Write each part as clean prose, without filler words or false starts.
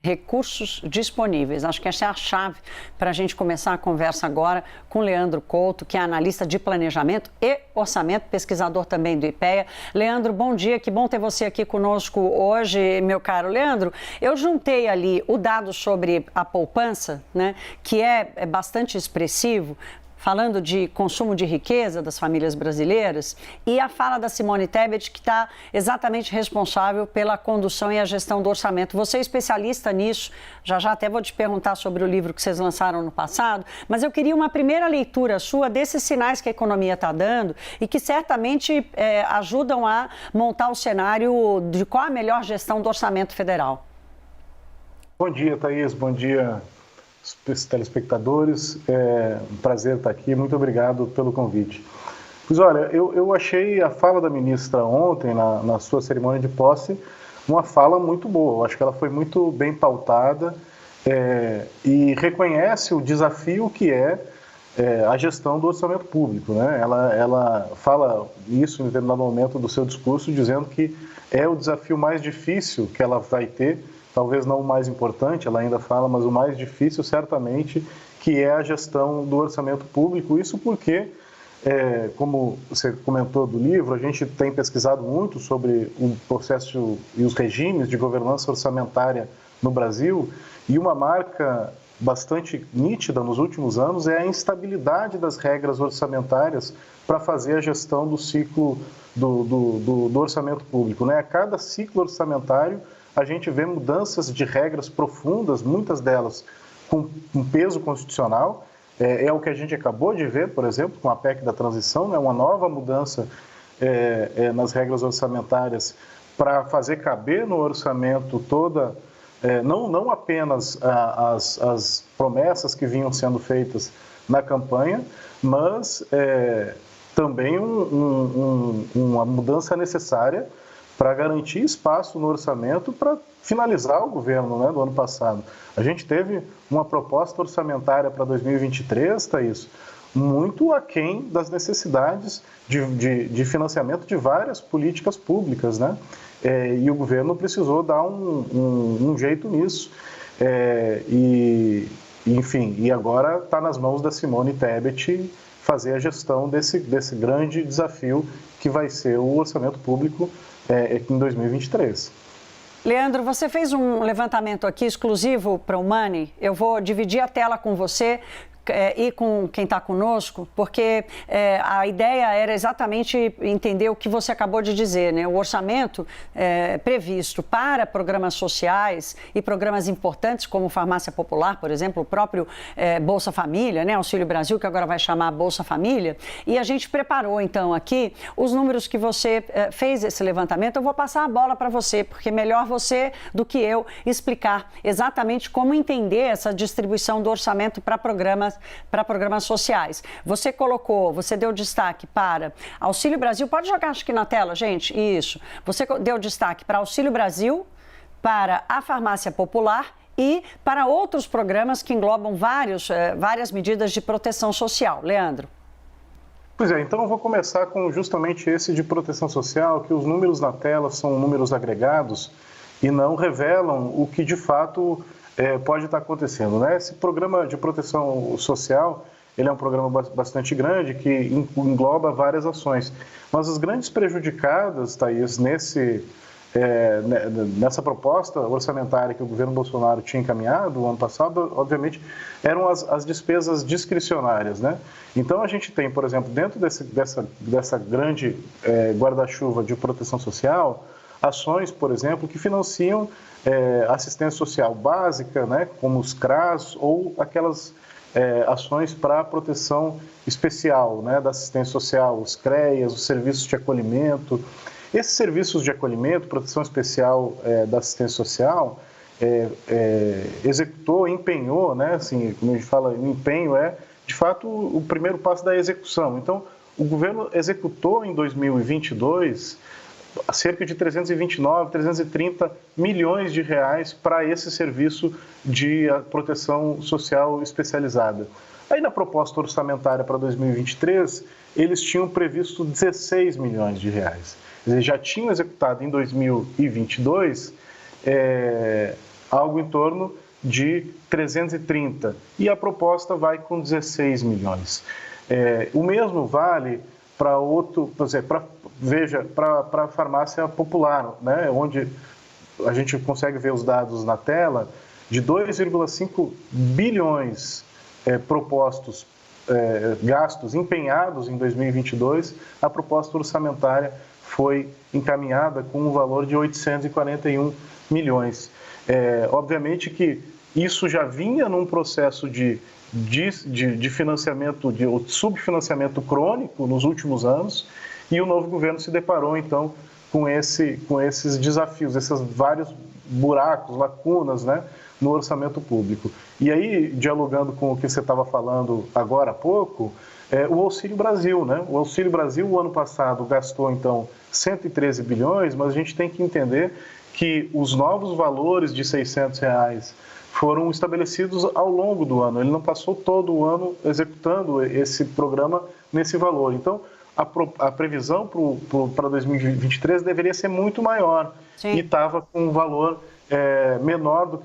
recursos disponíveis. Acho que essa é a chave para a gente começar a conversa agora com Leandro Couto, que é analista de planejamento e orçamento, pesquisador também do IPEA. Leandro, bom dia, que bom ter você aqui conosco hoje, meu caro Leandro. Eu juntei ali o dado sobre a poupança, né, que é bastante expressivo, falando de consumo de riqueza das famílias brasileiras, e a fala da Simone Tebet, que está exatamente responsável pela condução e a gestão do orçamento. Você é especialista nisso, já até vou te perguntar sobre o livro que vocês lançaram no passado, mas eu queria uma primeira leitura sua desses sinais que a economia está dando e que certamente ajudam a montar o cenário de qual a melhor gestão do orçamento federal. Bom dia, Thaís, bom dia, telespectadores, é um prazer estar aqui, muito obrigado pelo convite. Pois olha, eu achei a fala da ministra ontem, na sua cerimônia de posse, uma fala muito boa. Eu acho que ela foi muito bem pautada e reconhece o desafio que é a gestão do orçamento público, né? Ela fala isso em determinado momento do seu discurso, dizendo que é o desafio mais difícil que ela vai ter, talvez não o mais importante, ela ainda fala, mas o mais difícil certamente, que é a gestão do orçamento público. Isso porque, como você comentou do livro, a gente tem pesquisado muito sobre o processo e os regimes de governança orçamentária no Brasil, e uma marca bastante nítida nos últimos anos é a instabilidade das regras orçamentárias para fazer a gestão do ciclo do orçamento público, né? A cada ciclo orçamentário, a gente vê mudanças de regras profundas, muitas delas com um peso constitucional. É o que a gente acabou de ver, por exemplo, com a PEC da transição, né? Uma nova mudança nas regras orçamentárias para fazer caber no orçamento toda, não apenas as promessas que vinham sendo feitas na campanha, mas também uma mudança necessária para garantir espaço no orçamento para finalizar o governo, né, do ano passado. A gente teve uma proposta orçamentária para 2023, Thaís, muito aquém das necessidades de financiamento de várias políticas públicas, né? E o governo precisou dar um jeito nisso. Enfim, e agora está nas mãos da Simone Tebet fazer a gestão desse grande desafio que vai ser o orçamento público em 2023. Leandro, você fez um levantamento aqui exclusivo para o Money. Eu vou dividir a tela com você e com quem está conosco, porque a ideia era exatamente entender o que você acabou de dizer, né? O orçamento previsto para programas sociais e programas importantes como Farmácia Popular, por exemplo, o próprio Bolsa Família, né? Auxílio Brasil, que agora vai chamar Bolsa Família, e a gente preparou então aqui os números que você fez esse levantamento. Eu vou passar a bola para você, porque melhor você do que eu explicar exatamente como entender essa distribuição do orçamento para programas sociais. Você deu destaque para Auxílio Brasil, pode jogar acho que na tela, gente, isso. Você deu destaque para Auxílio Brasil, para a Farmácia Popular e para outros programas que englobam várias medidas de proteção social. Leandro. Pois então eu vou começar com justamente esse de proteção social, que os números na tela são números agregados e não revelam o que de fato pode estar acontecendo, né? Esse programa de proteção social, ele é um programa bastante grande que engloba várias ações, mas as grandes prejudicadas, Thaís, nessa proposta orçamentária que o governo Bolsonaro tinha encaminhado o ano passado, obviamente, eram as despesas discricionárias, né? Então a gente tem, por exemplo, dentro dessa grande guarda-chuva de proteção social, ações, por exemplo, que financiam assistência social básica, né, como os CRAS, ou aquelas ações para proteção especial, né, da assistência social, os CREAS, os serviços de acolhimento. Esses serviços de acolhimento, proteção especial da assistência social, empenhou, né, assim, como a gente fala, o empenho de fato, o primeiro passo da execução. Então, o governo executou em 2022 cerca de 330 milhões de reais para esse serviço de proteção social especializada. Aí na proposta orçamentária para 2023, eles tinham previsto 16 milhões de reais. Eles já tinham executado em 2022 algo algo em torno de 330, e a proposta vai com 16 milhões. O mesmo vale para outro, por exemplo, para a farmácia popular, né, onde a gente consegue ver os dados na tela, de 2,5 bilhões propostos, gastos empenhados em 2022, a proposta orçamentária foi encaminhada com um valor de 841 milhões. Obviamente que isso já vinha num processo de financiamento, de subfinanciamento crônico nos últimos anos, e o novo governo se deparou, então, com esses desafios, esses vários buracos, lacunas, né, no orçamento público. E aí, dialogando com o que você estava falando agora há pouco, o Auxílio Brasil, né? O Auxílio Brasil, o ano passado, gastou, então, 113 bilhões, mas a gente tem que entender que os novos valores de R$600 foram estabelecidos ao longo do ano. Ele não passou todo o ano executando esse programa nesse valor. Então, a previsão para 2023 deveria ser muito maior. Sim. E estava com um valor menor do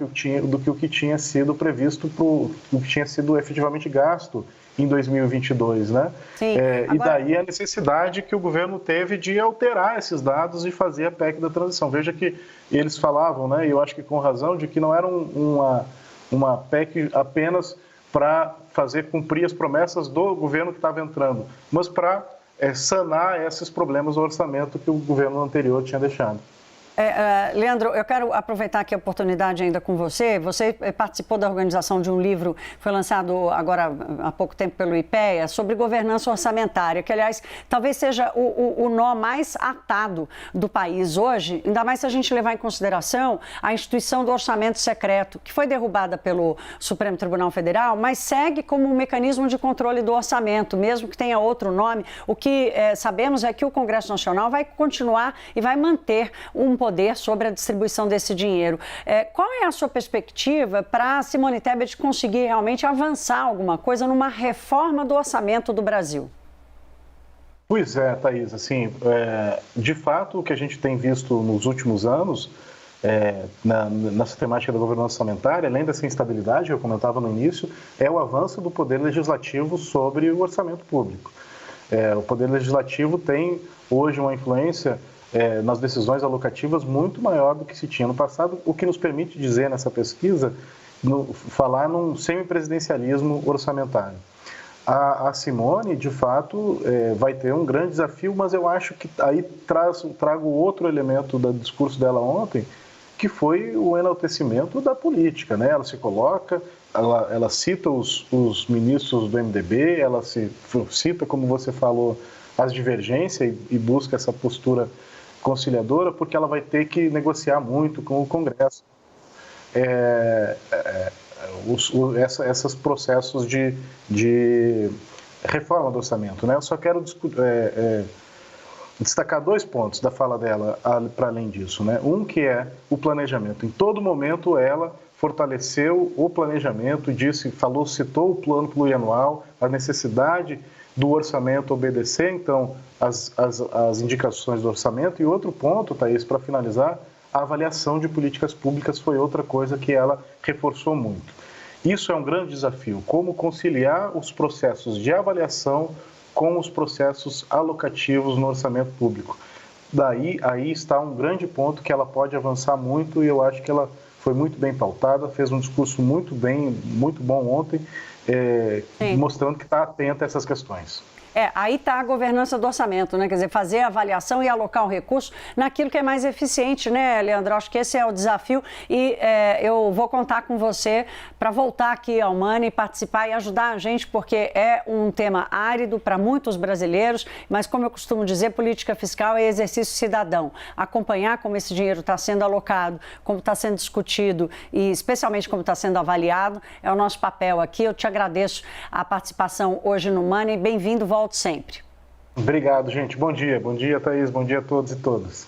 que o que tinha sido previsto, o que tinha sido efetivamente gasto em 2022, né? Sim. Agora... E daí a necessidade que o governo teve de alterar esses dados e fazer a PEC da transição. Veja que eles falavam, né, e eu acho que com razão, de que não era uma PEC apenas para fazer cumprir as promessas do governo que estava entrando, mas para sanar esses problemas do orçamento que o governo anterior tinha deixado. Leandro, eu quero aproveitar aqui a oportunidade ainda com você. Você participou da organização de um livro que foi lançado agora há pouco tempo pelo IPEA sobre governança orçamentária, que, aliás, talvez seja o nó mais atado do país hoje, ainda mais se a gente levar em consideração a instituição do orçamento secreto, que foi derrubada pelo Supremo Tribunal Federal, mas segue como um mecanismo de controle do orçamento, mesmo que tenha outro nome. O que sabemos é que o Congresso Nacional vai continuar e vai manter um poder sobre a distribuição desse dinheiro. Qual é a sua perspectiva para Simone Tebet conseguir realmente avançar alguma coisa numa reforma do orçamento do Brasil? Pois é, Thaís, assim, de fato o que a gente tem visto nos últimos anos nessa temática da governança orçamentária, além dessa instabilidade que eu comentava no início, é o avanço do poder legislativo sobre o orçamento público. O poder legislativo tem hoje uma influência nas decisões alocativas muito maior do que se tinha no passado, o que nos permite dizer nessa pesquisa, falar num semipresidencialismo orçamentário. A Simone, de fato, vai ter um grande desafio, mas eu acho que aí trago outro elemento do discurso dela ontem, que foi o enaltecimento da política, né? Ela se coloca, ela cita os ministros do MDB, ela cita, como você falou, as divergências e busca essa postura conciliadora, porque ela vai ter que negociar muito com o Congresso esses processos de reforma do orçamento, né? Eu só quero destacar 2 pontos da fala dela, para além disso, né? Um que é o planejamento. Em todo momento ela fortaleceu o planejamento, citou o plano plurianual, a necessidade do orçamento obedecer, então, as indicações do orçamento. E outro ponto, Thaís, para finalizar, a avaliação de políticas públicas foi outra coisa que ela reforçou muito. Isso é um grande desafio, como conciliar os processos de avaliação com os processos alocativos no orçamento público. Aí está um grande ponto que ela pode avançar muito, e eu acho que ela foi muito bem pautada, fez um discurso muito bom ontem, mostrando que está atenta a essas questões. Aí está a governança do orçamento, né? Quer dizer, fazer a avaliação e alocar o recurso naquilo que é mais eficiente, né, Leandro? Acho que esse é o desafio e eu vou contar com você para voltar aqui ao Money, participar e ajudar a gente, porque é um tema árido para muitos brasileiros, mas como eu costumo dizer, política fiscal é exercício cidadão. Acompanhar como esse dinheiro está sendo alocado, como está sendo discutido e especialmente como está sendo avaliado, é o nosso papel aqui. Eu te agradeço a participação hoje no Money. Bem-vindo, volte sempre. Obrigado, gente. Bom dia, Thaís. Bom dia a todos e todas.